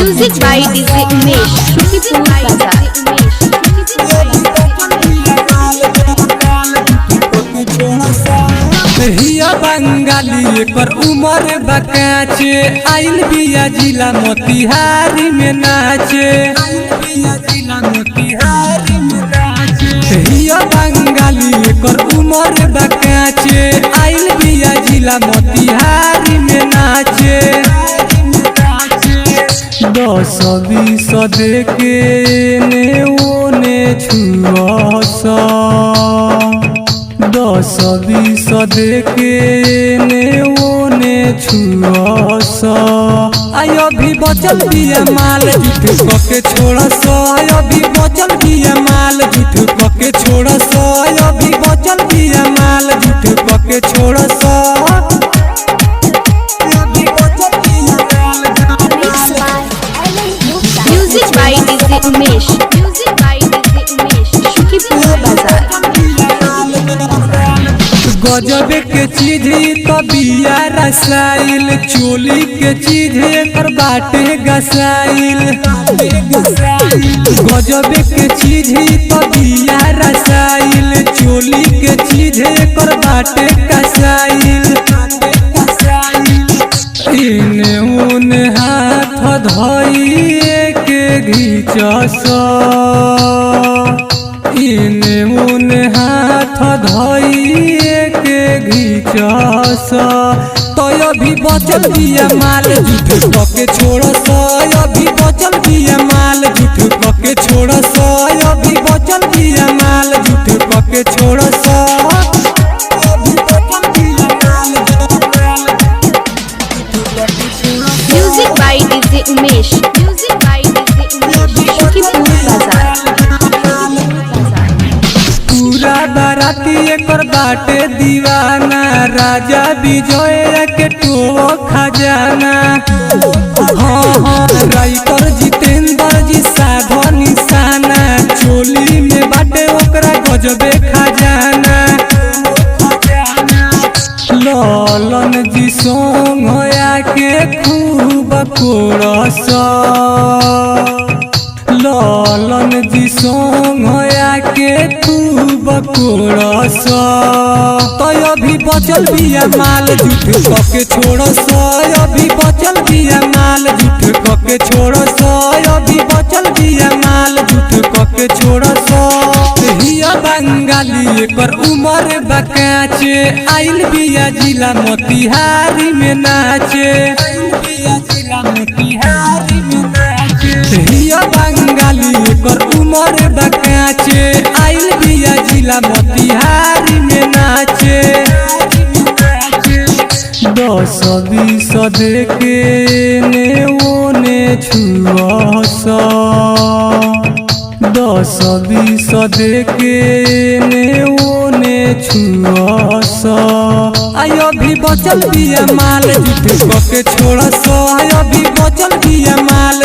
Music by DJ Umesh, Shukipur Bazaar. हिया बंगाली पर उमर बकाचे आइल बिया जिला मोतिहारी में नाचे। हिया बंगाली पर उमर बकाचे आइल बिया जिला मोतिहारी में नाचे। 10-20 देके ने ओने छुअस 10-20 देके ने ओने छुअस। आयो भी बचल बिया माल झूठ कके छोड़स। आयो भी बचल बिया माल झूठ कके छोड़स। आयो भी बचल बिया माल झूठ कके छोड़स। Music by DJ Umesh, Music by DJ Umesh, Shukipur Bazaar. गजब के चीज तो बिया रसाइल चोली के चीज पर बाटे गसाइल। गजब के चीज तो बिया रसाइल चोली के चीज पर बाटे गसाइल। इने उने हाथ धइए के घिचस। इने उने हाथ धइए के घिचस। तो अभी बचल बिया माल झूठ कके छोड़स। अभी बचल बिया माल झूठ कके छोड़स। अभी बचल बिया माल झूठ कके छोड़स। Music by DJ Umesh, Music by DJ Umesh, Shukipur Bazaar. पूरा बाराती एकर बाटे दीवाना राजा विजय के टो खजाना। हाँ राइटर जितेंद्र जी साधो निशाना चोली में बाटे ओकरा गजबे खजाना। ललन जी संग होया के खूब कोरस। ललन जी संग होया के खूब कोरस। तो अभी बचल बिया माल झूठ कके छोड़स। अभी बचल बिया माल झूठ कके छोड़स। अभी बचल बिया माल झूठ कके छोड़स। हिया बंगाली पर उमर बकाचे आइल बिया जिला मोतिहारी में नाचे। हिया बंगाली पर उमर बकाचे आइल बिया जिला मोतिहारी में नाचे। 10-20 देके ने ओने छुअस। 10-20 देके ने ओने छुअस। आयो भी बचल बिया माल झूठ कके छोड़स। आयो भी बचल बिया माल